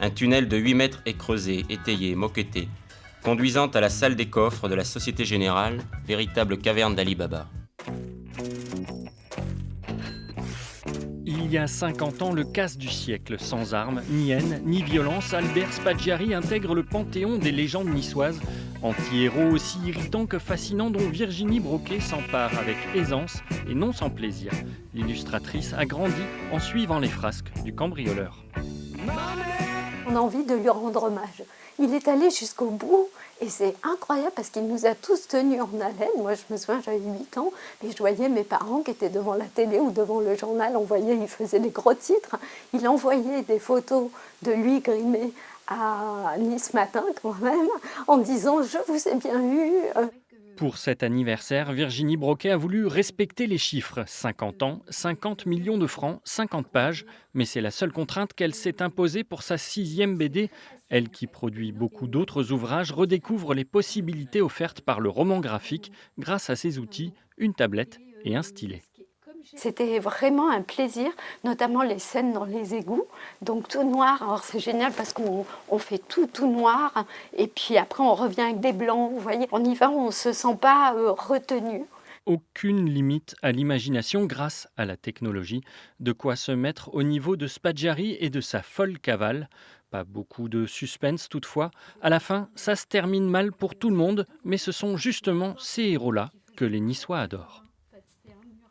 Un tunnel de 8 mètres est creusé, étayé, moquetté, conduisant à la salle des coffres de la Société Générale, véritable caverne d'Ali Baba. Il y a 50 ans, le casse du siècle, sans armes, ni haine, ni violence, Albert Spaggiari intègre le panthéon des légendes niçoises. Anti-héros aussi irritant que fascinant dont Virginie Broquet s'empare avec aisance et non sans plaisir. L'illustratrice a grandi en suivant les frasques du cambrioleur. On a envie de lui rendre hommage. Il est allé jusqu'au bout et c'est incroyable parce qu'il nous a tous tenus en haleine. Moi, je me souviens, j'avais 8 ans et je voyais mes parents qui étaient devant la télé ou devant le journal. On voyait, il faisait des gros titres. Il envoyait des photos de lui grimé à Nice Matin quand même en disant « Je vous ai bien eu ». Pour cet anniversaire, Virginie Broquet a voulu respecter les chiffres. 50 ans, 50 millions de francs, 50 pages. Mais c'est la seule contrainte qu'elle s'est imposée pour sa 6e BD. Elle, qui produit beaucoup d'autres ouvrages, redécouvre les possibilités offertes par le roman graphique grâce à ses outils, une tablette et un stylet. C'était vraiment un plaisir, notamment les scènes dans les égouts, donc tout noir. Alors c'est génial parce qu'on fait tout noir et puis après on revient avec des blancs, vous voyez. On y va, on ne se sent pas retenu. Aucune limite à l'imagination grâce à la technologie. De quoi se mettre au niveau de Spaggiari et de sa folle cavale. Pas beaucoup de suspense toutefois. À la fin, ça se termine mal pour tout le monde, mais ce sont justement ces héros-là que les Niçois adorent.